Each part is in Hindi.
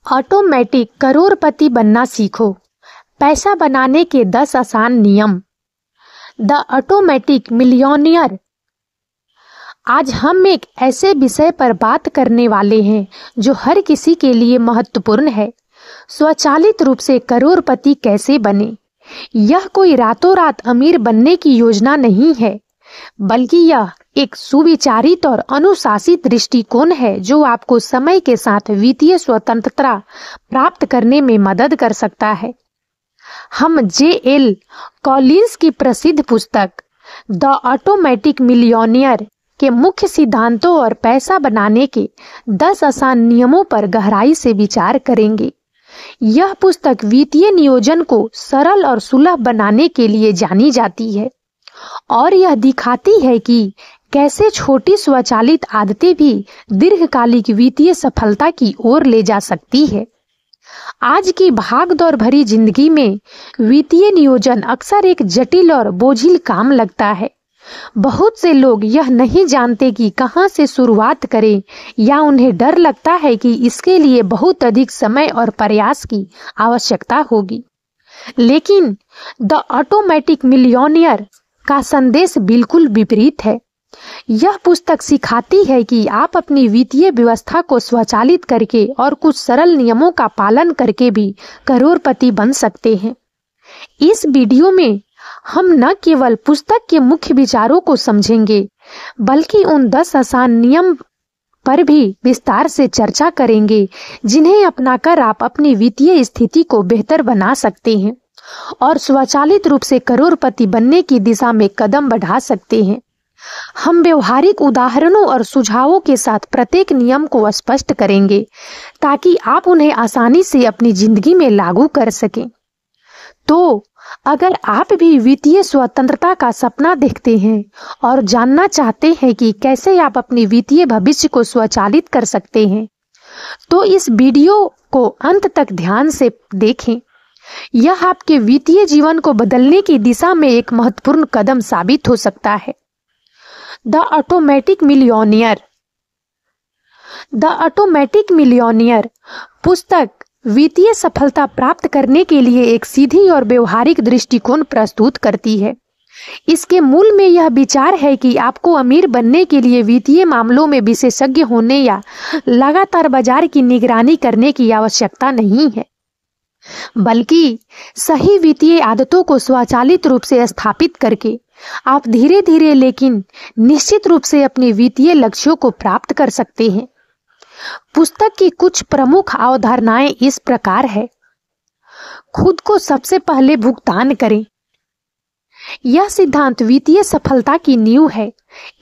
ऑटोमेटिक करोड़पति बनना सीखो। पैसा बनाने के 10 आसान नियम। The automatic millionaire. आज हम एक ऐसे विषय पर बात करने वाले हैं जो हर किसी के लिए महत्वपूर्ण है। स्वचालित रूप से करोड़पति कैसे बने। यह कोई रातों रात अमीर बनने की योजना नहीं है, बल्कि यह एक सुविचारित और अनुशासित दृष्टिकोण है जो आपको समय के साथ वित्तीय स्वतंत्रता प्राप्त करने में मदद कर सकता है। हम J.L. कॉलिंस की प्रसिद्ध पुस्तक द ऑटोमेटिक मिलियनेयर के मुख्य सिद्धांतों और पैसा बनाने के 10 आसान नियमों पर गहराई से विचार करेंगे। यह पुस्तक वित्तीय नियोजन को सरल और सुलभ बनाने के लिए जानी जाती है और यह दिखाती है कि कैसे छोटी स्वचालित आदतें भी दीर्घकालिक वित्तीय सफलता की ओर ले जा सकती है। आज की भागदौड़ भरी जिंदगी में वित्तीय नियोजन अक्सर एक जटिल और बोझिल काम लगता है। बहुत से लोग यह नहीं जानते कि कहां से शुरुआत करें, या उन्हें डर लगता है कि इसके लिए बहुत अधिक समय और प्रयास की आवश्यकता होगी। लेकिन द ऑटोमेटिक मिलियनेयर का संदेश बिल्कुल विपरीत है। यह पुस्तक सिखाती है कि आप अपनी वित्तीय व्यवस्था को स्वचालित करके और कुछ सरल नियमों का पालन करके भी करोड़पति बन सकते हैं। इस वीडियो में हम न केवल पुस्तक के मुख्य विचारों को समझेंगे, बल्कि उन 10 आसान नियम पर भी विस्तार से चर्चा करेंगे जिन्हें अपनाकर आप अपनी वित्तीय स्थिति को बेहतर बना सकते हैं और स्वचालित रूप से करोड़पति बनने की दिशा में कदम बढ़ा सकते हैं। हम व्यवहारिक उदाहरणों और सुझावों के साथ प्रत्येक नियम को स्पष्ट करेंगे ताकि आप उन्हें आसानी से अपनी जिंदगी में लागू कर सकें। तो अगर आप भी वित्तीय स्वतंत्रता का सपना देखते हैं और जानना चाहते हैं कि कैसे आप अपनी वित्तीय भविष्य को स्वचालित कर सकते हैं, तो इस वीडियो को अंत तक ध्यान से देखें। यह आपके वित्तीय जीवन को बदलने की दिशा में एक महत्वपूर्ण कदम साबित हो सकता है। The automatic millionaire. The automatic millionaire पुस्तक वित्तीय सफलता प्राप्त करने के लिए एक सीधी और व्यवहारिक दृष्टिकोण प्रस्तुत करती है। इसके मूल में यह विचार है कि आपको अमीर बनने के लिए वित्तीय मामलों में विशेषज्ञ होने या लगातार बाजार की निगरानी करने की आवश्यकता नहीं है, बल्कि सही वित्तीय आदतों को स्वचालित रूप से स्थापित करके आप धीरे धीरे लेकिन निश्चित रूप से अपने वित्तीय लक्ष्यों को प्राप्त कर सकते हैं। पुस्तक की कुछ प्रमुख अवधारणाएं इस प्रकार है। खुद को सबसे पहले भुगतान करें। यह सिद्धांत वित्तीय सफलता की नींव है।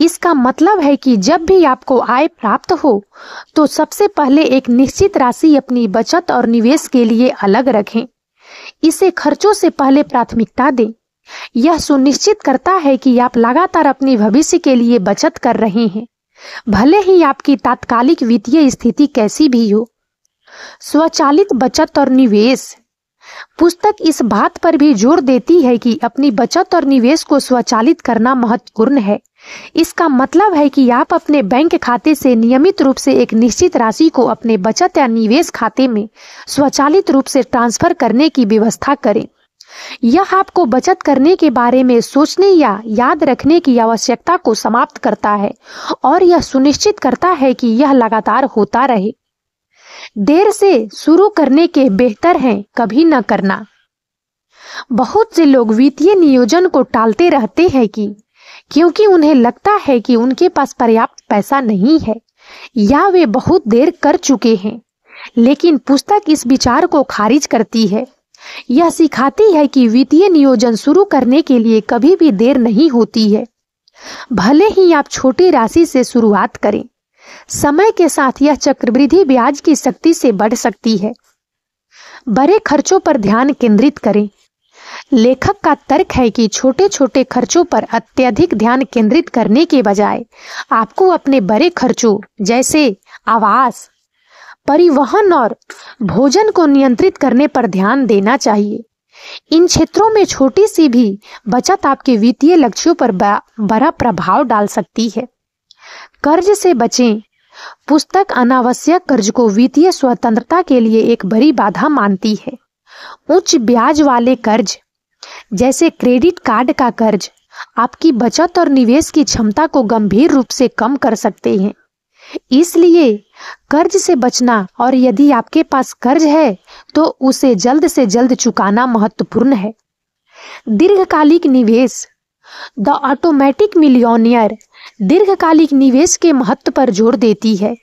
इसका मतलब है कि जब भी आपको आय प्राप्त हो तो सबसे पहले एक निश्चित राशि अपनी बचत और निवेश के लिए अलग रखें। इसे खर्चों से पहले प्राथमिकता दें। यह सुनिश्चित करता है कि आप लगातार अपनी भविष्य के लिए बचत कर रहे हैं, भले ही आपकी तात्कालिक वित्तीय स्थिति कैसी भी हो। स्वचालित बचत और निवेश। पुस्तक इस बात पर भी जोर देती है कि अपनी बचत और निवेश को स्वचालित करना महत्वपूर्ण है। इसका मतलब है कि आप अपने बैंक खाते से नियमित रूप से एक निश्चित राशि को अपने बचत या निवेश खाते में स्वचालित रूप से ट्रांसफर करने की व्यवस्था करें। यह आपको बचत करने के बारे में सोचने या याद रखने की आवश्यकता को समाप्त करता है और यह सुनिश्चित करता है कि यह लगातार होता रहे। देर से शुरू करने के बेहतर है कभी न करना। बहुत से लोग वित्तीय नियोजन को टालते रहते हैं क्योंकि उन्हें लगता है कि उनके पास पर्याप्त पैसा नहीं है या वे बहुत देर कर चुके हैं। लेकिन पुस्तक इस विचार को खारिज करती है। यह सिखाती है कि वित्तीय नियोजन शुरू करने के लिए कभी भी देर नहीं होती है, भले ही आप छोटी राशि से शुरुआत करें। समय के साथ यह चक्रवृद्धि ब्याज की शक्ति से बढ़ सकती है। बड़े खर्चों पर ध्यान केंद्रित करें। लेखक का तर्क है कि छोटे छोटे खर्चों पर अत्यधिक ध्यान केंद्रित करने के बजाय आपको अपने बड़े खर्चों जैसे आवास, परिवहन और भोजन को नियंत्रित करने पर ध्यान देना चाहिए। इन क्षेत्रों में छोटी सी भी बचत आपके वित्तीय लक्ष्यों पर बड़ा प्रभाव डाल सकती है। कर्ज से बचें पुस्तक अनावश्यक कर्ज को वित्तीय स्वतंत्रता के लिए एक बड़ी बाधा मानती है। उच्च ब्याज वाले कर्ज जैसे क्रेडिट कार्ड का कर्ज आपकी बचत और निवेश की क्षमता को गंभीर रूप से कम कर सकते हैं। इसलिए कर्ज से बचना और यदि आपके पास कर्ज है तो उसे जल्द से जल्द चुकाना महत्वपूर्ण है। दीर्घकालिक निवेश। द ऑटोमेटिक मिलियनेयर दीर्घकालिक निवेश के महत्व पर जोर देती है।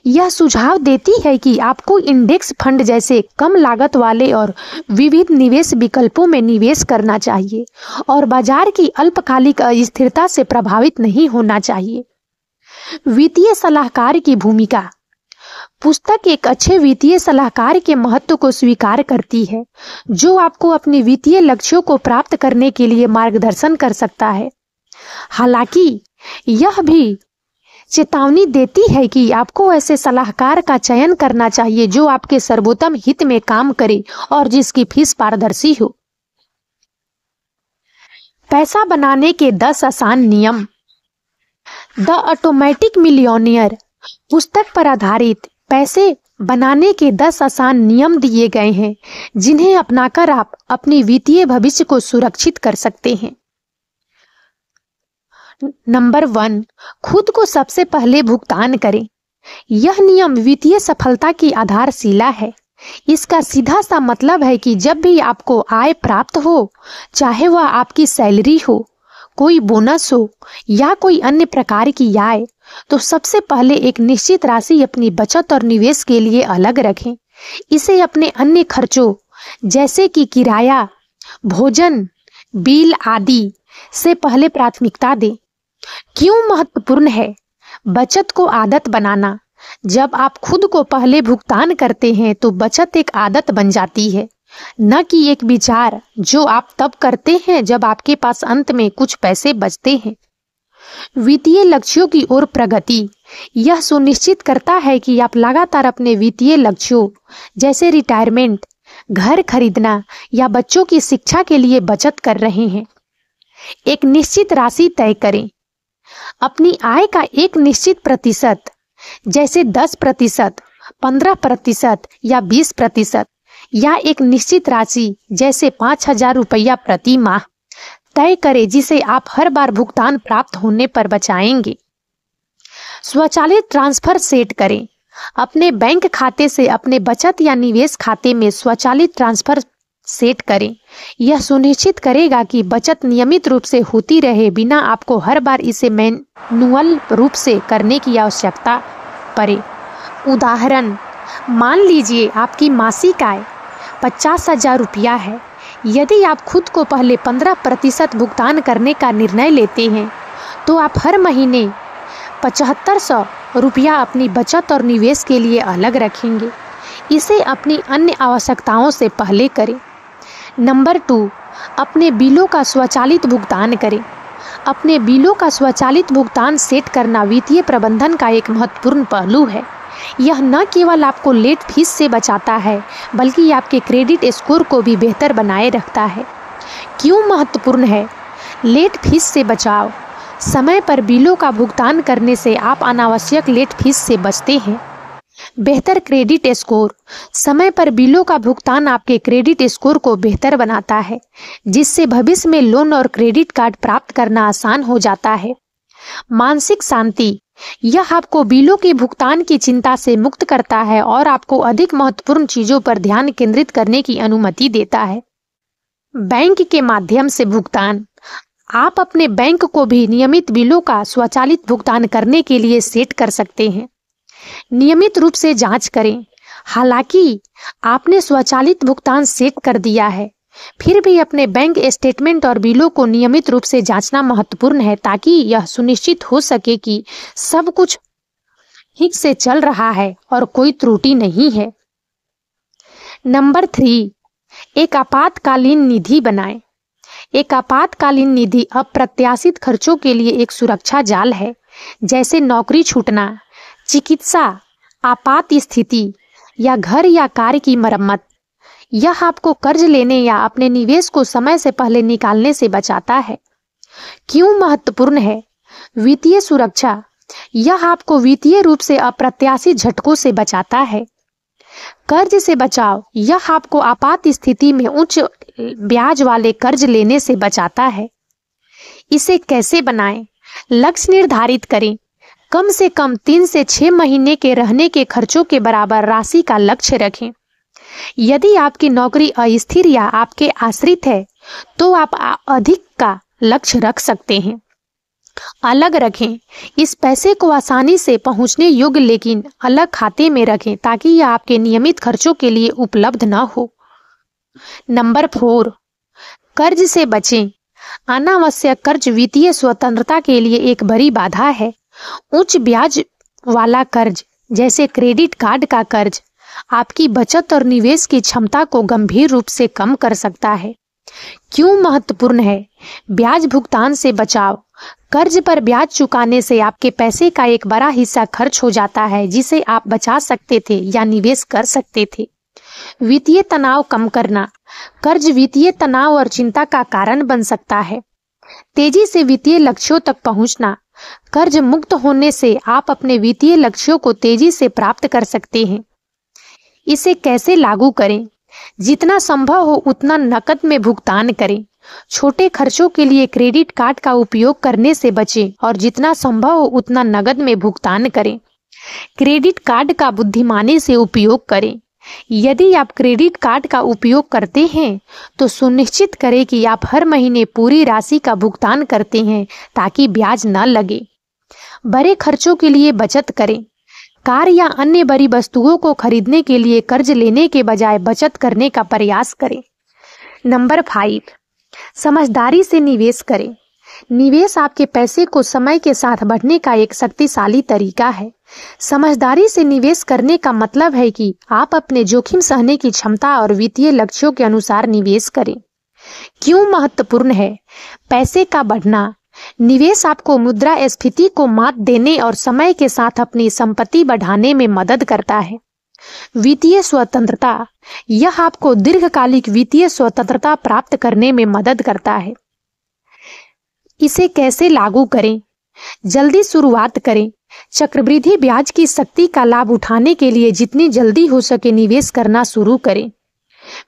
यह सुझाव देती है कि आपको इंडेक्स फंड जैसे कम लागत वाले और विविध निवेश विकल्पों में निवेश करना चाहिए और बाजार की अल्पकालिक अस्थिरता से प्रभावित नहीं होना चाहिए। वित्तीय सलाहकार की भूमिका। पुस्तक एक अच्छे वित्तीय सलाहकार के महत्व को स्वीकार करती है, जो आपको अपने वित्तीय लक्ष्यों को प्राप्त करने के लिए मार्गदर्शन कर सकता है। हालांकि यह भी चेतावनी देती है कि आपको ऐसे सलाहकार का चयन करना चाहिए जो आपके सर्वोत्तम हित में काम करे और जिसकी फीस पारदर्शी हो। पैसा बनाने के 10 आसान नियम। द ऑटोमेटिक मिलियनेयर पुस्तक पर आधारित पैसे बनाने के 10 आसान नियम दिए गए हैं, जिन्हें अपनाकर आप अपने वित्तीय भविष्य को सुरक्षित कर सकते हैं। नंबर 1, खुद को सबसे पहले भुगतान करें। यह नियम वित्तीय सफलता की आधारशिला है। इसका सीधा सा मतलब है कि जब भी आपको आय प्राप्त हो, चाहे वह आपकी सैलरी हो, कोई बोनस हो या कोई अन्य प्रकार की आय, तो सबसे पहले एक निश्चित राशि अपनी बचत और निवेश के लिए अलग रखें। इसे अपने अन्य खर्चों जैसे कि किराया, भोजन, बिल आदि से पहले प्राथमिकता दें। क्यों महत्वपूर्ण है बचत को आदत बनाना? जब आप खुद को पहले भुगतान करते हैं तो बचत एक आदत बन जाती है, न कि एक विचार जो आप तब करते हैं जब आपके पास अंत में कुछ पैसे बचते हैं। वित्तीय लक्ष्यों की ओर प्रगति। यह सुनिश्चित करता है कि आप लगातार अपने वित्तीय लक्ष्यों जैसे रिटायरमेंट, घर खरीदना या बच्चों की शिक्षा के लिए बचत कर रहे हैं। एक निश्चित राशि तय करें। अपनी आय का एक निश्चित प्रतिशत जैसे 10%, 15% या 20% या एक निश्चित राशि जैसे 5,000 रुपया प्रति माह तय करें, जिसे आप हर बार भुगतान प्राप्त होने पर बचाएंगे। स्वचालित ट्रांसफर सेट करें। अपने बैंक खाते से अपने बचत या निवेश खाते में स्वचालित ट्रांसफर सेट करें। यह सुनिश्चित करेगा कि बचत नियमित रूप से होती रहे, बिना आपको हर बार इसे मैनुअल रूप से करने की आवश्यकता पड़े। उदाहरण, मान लीजिए आपकी मासिक आय 50,000 रुपया है। यदि आप खुद को पहले 15% भुगतान करने का निर्णय लेते हैं, तो आप हर महीने 7,500 रुपया अपनी बचत और निवेश के लिए अलग रखेंगे। इसे अपनी अन्य आवश्यकताओं से पहले करें। नंबर 2, अपने बिलों का स्वचालित भुगतान करें। अपने बिलों का स्वचालित भुगतान सेट करना वित्तीय प्रबंधन का एक महत्वपूर्ण पहलू है। यह न केवल आपको लेट फीस से बचाता है, बल्कि आपके क्रेडिट स्कोर को भी बेहतर बनाए रखता है। क्यों महत्वपूर्ण है लेट फीस से बचाव? समय पर बिलों का भुगतान करने से आप अनावश्यक लेट फीस से बचते हैं। बेहतर क्रेडिट स्कोर। समय पर बिलों का भुगतान आपके क्रेडिट स्कोर को बेहतर बनाता है, जिससे भविष्य में लोन और क्रेडिट कार्ड प्राप्त करना आसान हो जाता है। मानसिक शांति। यह आपको बिलों के भुगतान की चिंता से मुक्त करता है और आपको अधिक महत्वपूर्ण चीजों पर ध्यान केंद्रित करने की अनुमति देता है। बैंक के माध्यम से भुगतान। आप अपने बैंक को भी नियमित बिलों का स्वचालित भुगतान करने के लिए सेट कर सकते हैं। नियमित रूप से जांच करें। हालांकि आपने स्वचालित भुगतान सेट कर दिया है, फिर भी अपने बैंक स्टेटमेंट और बिलों को नियमित रूप से जांचना महत्वपूर्ण है, ताकि यह सुनिश्चित हो सके कि सब कुछ ठीक से चल रहा है और कोई त्रुटि नहीं है। नंबर 3, एक आपातकालीन निधि बनाएं। एक आपातकालीन निधि अप्रत्याशित खर्चों के लिए एक सुरक्षा जाल है, जैसे नौकरी छूटना, चिकित्सा आपात स्थिति या घर या कार की मरम्मत। यह आपको कर्ज लेने या अपने निवेश को समय से पहले निकालने से बचाता है। क्यों महत्वपूर्ण है वित्तीय सुरक्षा? यह आपको वित्तीय रूप से अप्रत्याशित झटकों से बचाता है। कर्ज से बचाव, यह आपको आपात स्थिति में उच्च ब्याज वाले कर्ज लेने से बचाता है। इसे कैसे बनाएं? लक्ष्य निर्धारित करें। कम से कम 3 से 6 महीने के रहने के खर्चों के बराबर राशि का लक्ष्य रखें। यदि आपकी नौकरी अस्थिर या आपके आश्रित है तो आप अधिक का लक्ष्य रख सकते हैं। अलग रखें। इस पैसे को आसानी से पहुंचने योग्य लेकिन अलग खाते में रखें ताकि यह आपके नियमित खर्चों के लिए उपलब्ध न हो। नंबर 4, कर्ज से बचें। अनावश्यक कर्ज वित्तीय स्वतंत्रता के लिए एक बड़ी बाधा है। उच्च ब्याज वाला कर्ज जैसे क्रेडिट कार्ड का कर्ज आपकी बचत और निवेश की क्षमता को गंभीर रूप से कम कर सकता है। क्यों महत्वपूर्ण है? ब्याज भुगतान से बचाव। कर्ज पर ब्याज चुकाने से आपके पैसे का एक बड़ा हिस्सा खर्च हो जाता है जिसे आप बचा सकते थे या निवेश कर सकते थे। वित्तीय तनाव कम करना। कर्ज वित्तीय तनाव और चिंता का कारण बन सकता है। तेजी से वित्तीय लक्ष्यों तक पहुंचना। कर्ज मुक्त होने से आप अपने वित्तीय लक्ष्यों को तेजी से प्राप्त कर सकते हैं। इसे कैसे लागू करें? जितना संभव हो उतना नकद में भुगतान करें। छोटे खर्चों के लिए क्रेडिट कार्ड का उपयोग करने से बचें और जितना संभव हो उतना नकद में भुगतान करें। क्रेडिट कार्ड का बुद्धिमानी से उपयोग करें। यदि आप क्रेडिट कार्ड का उपयोग करते हैं तो सुनिश्चित करें कि आप हर महीने पूरी राशि का भुगतान करते हैं ताकि ब्याज न लगे। बड़े खर्चों के लिए बचत करें। कार या अन्य बड़ी वस्तुओं को खरीदने के लिए कर्ज लेने के बजाय बचत करने का प्रयास करें। नंबर 5, समझदारी से निवेश करें। निवेश आपके पैसे को समय के साथ बढ़ने का एक शक्तिशाली तरीका है। समझदारी से निवेश करने का मतलब है कि आप अपने जोखिम सहने की क्षमता और वित्तीय लक्ष्यों के अनुसार निवेश करें। क्यों महत्वपूर्ण है? पैसे का बढ़ना। निवेश आपको मुद्रास्फीति को मात देने और समय के साथ अपनी संपत्ति बढ़ाने में मदद करता है। वित्तीय स्वतंत्रता, यह आपको दीर्घकालिक वित्तीय स्वतंत्रता प्राप्त करने में मदद करता है। इसे कैसे लागू करें? जल्दी शुरुआत करें। चक्रवृद्धि ब्याज की शक्ति का लाभ उठाने के लिए जितनी जल्दी हो सके निवेश करना शुरू करें।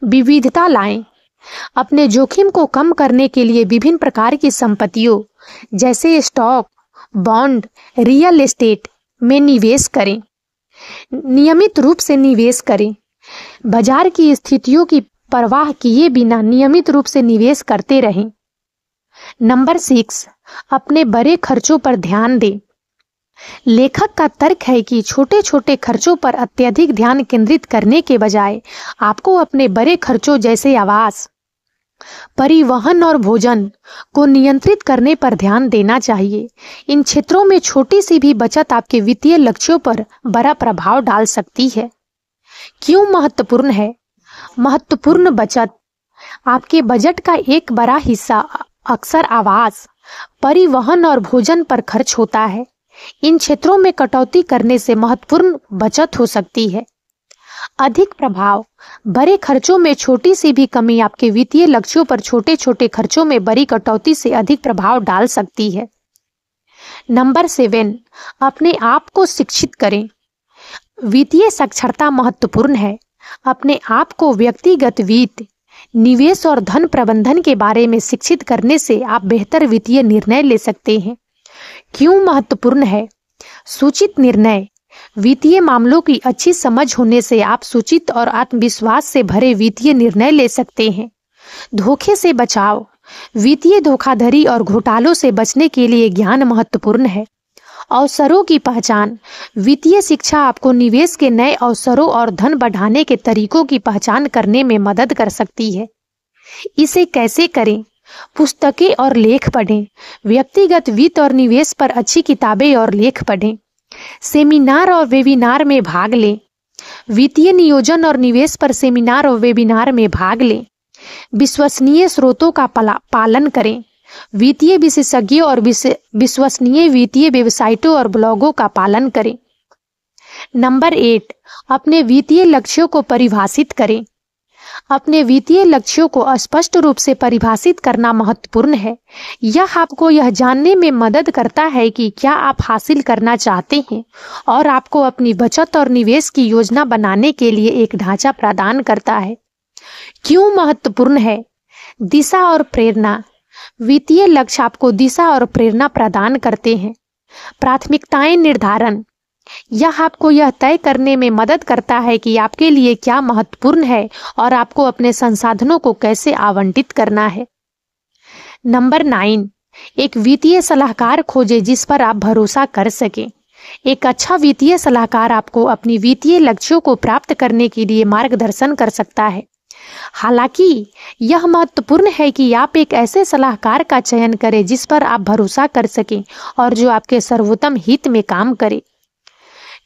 विविधता लाएं। अपने जोखिम को कम करने के लिए विभिन्न प्रकार की संपत्तियों जैसे स्टॉक, बॉन्ड, रियल एस्टेट में निवेश करें। नियमित रूप से निवेश करें। बाजार की स्थितियों की परवाह किए बिना नियमित रूप से निवेश करते रहें। नंबर 6, अपने बड़े खर्चों पर ध्यान दें। लेखक का तर्क है कि छोटे छोटे खर्चों पर अत्यधिक ध्यान केंद्रित करने के बजाय आपको अपने बड़े खर्चों जैसे आवास, परिवहन और भोजन को नियंत्रित करने पर ध्यान देना चाहिए। इन क्षेत्रों में छोटी सी भी बचत आपके वित्तीय लक्ष्यों पर बड़ा प्रभाव डाल सकती है। क्यों महत्वपूर्ण है? महत्वपूर्ण बचत। आपके बजट का एक बड़ा हिस्सा अक्सर आवास, परिवहन और भोजन पर खर्च होता है। इन क्षेत्रों में कटौती करने से महत्वपूर्ण बचत हो सकती है। अधिक प्रभाव। बड़े खर्चों में छोटी सी भी कमी आपके वित्तीय लक्ष्यों पर छोटे छोटे खर्चों में बड़ी कटौती से अधिक प्रभाव डाल सकती है। नंबर 7, अपने आप को शिक्षित करें। वित्तीय साक्षरता महत्वपूर्ण है। अपने आप को व्यक्तिगत वित्त, निवेश और धन प्रबंधन के बारे में शिक्षित करने से आप बेहतर वित्तीय निर्णय ले सकते हैं। क्यों महत्वपूर्ण है? सूचित निर्णय। वित्तीय मामलों की अच्छी समझ होने से आप सूचित और आत्मविश्वास से भरे वित्तीय निर्णय ले सकते हैं। धोखे से बचाव। वित्तीय धोखाधड़ी और घोटालों से बचने के लिए ज्ञान महत्वपूर्ण है। अवसरों की पहचान। वित्तीय शिक्षा आपको निवेश के नए अवसरों और धन बढ़ाने के तरीकों की पहचान करने में मदद कर सकती है। इसे कैसे करें? पुस्तकें और लेख पढ़ें। व्यक्तिगत वित्त और निवेश पर अच्छी किताबें और लेख पढ़ें। सेमिनार और वेबिनार में भाग लें। वित्तीय नियोजन और निवेश पर सेमिनार और वेबिनार में भाग लें। विश्वसनीय स्रोतों का पालन करें। वित्तीय विशेषज्ञों और विश्वसनीय वित्तीय वेबसाइटों और ब्लॉगों का पालन करें। नंबर 8, अपने वित्तीय लक्ष्यों को परिभाषित करें। अपने वित्तीय लक्ष्यों को स्पष्ट रूप से परिभाषित करना महत्वपूर्ण है। यह आपको यह जानने में मदद करता है कि क्या आप हासिल करना चाहते हैं और आपको अपनी बचत और निवेश की योजना बनाने के लिए एक ढांचा प्रदान करता है। क्यों महत्वपूर्ण है? दिशा और प्रेरणा। वित्तीय लक्ष्य आपको दिशा और प्रेरणा प्रदान करते हैं। प्राथमिकताएं निर्धारण। यह आपको यह तय करने में मदद करता है कि आपके लिए क्या महत्वपूर्ण है और आपको अपने संसाधनों को कैसे आवंटित करना है। नंबर 9, एक वित्तीय सलाहकार खोजें जिस पर आप भरोसा कर सकें। एक अच्छा वित्तीय सलाहकार आपको अपनी वित्तीय लक्ष्यों को प्राप्त करने के लिए मार्गदर्शन कर सकता है। हालांकि यह महत्वपूर्ण है कि आप एक ऐसे सलाहकार का चयन करें जिस पर आप भरोसा कर सकें और जो आपके सर्वोत्तम हित में काम करे।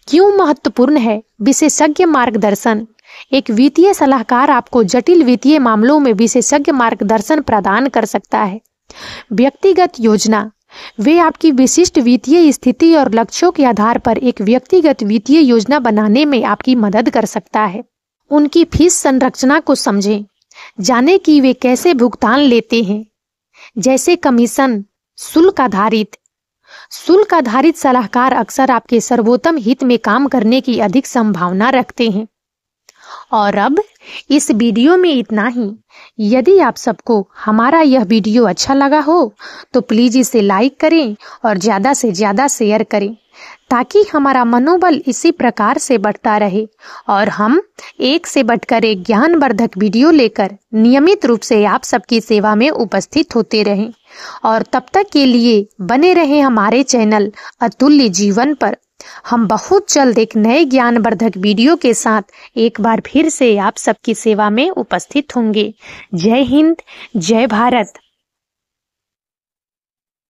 क्यों महत्वपूर्ण है? विशेषज्ञ मार्गदर्शन। एक वित्तीय सलाहकार आपको जटिल वित्तीय मामलों में विशेषज्ञ मार्गदर्शन प्रदान कर सकता है। व्यक्तिगत योजना। वे आपकी विशिष्ट वित्तीय स्थिति और लक्ष्यों के आधार पर एक व्यक्तिगत वित्तीय योजना बनाने में आपकी मदद कर सकता है। उनकी फीस संरचना को समझें। जाने कि वे कैसे भुगतान लेते हैं, जैसे कमीशन, शुल्क आधारित। शुल्क आधारित सलाहकार अक्सर आपके सर्वोत्तम हित में काम करने की अधिक संभावना रखते हैं। और अब इस वीडियो में इतना ही। यदि आप सबको हमारा यह वीडियो अच्छा लगा हो तो प्लीज इसे लाइक करें और ज़्यादा से ज़्यादा शेयर करें ताकि हमारा मनोबल इसी प्रकार से बढ़ता रहे और हम एक से बढ़कर एक ज्ञानवर्धक वीडियो लेकर नियमित रूप से आप सबकी सेवा में उपस्थित होते रहें। और तब तक के लिए बने रहें हमारे चैनल अतुल्य जीवन पर। हम बहुत जल्द एक नए ज्ञानवर्धक वीडियो के साथ एक बार फिर से आप सबकी सेवा में उपस्थित होंगे। जय हिंद, जय भारत।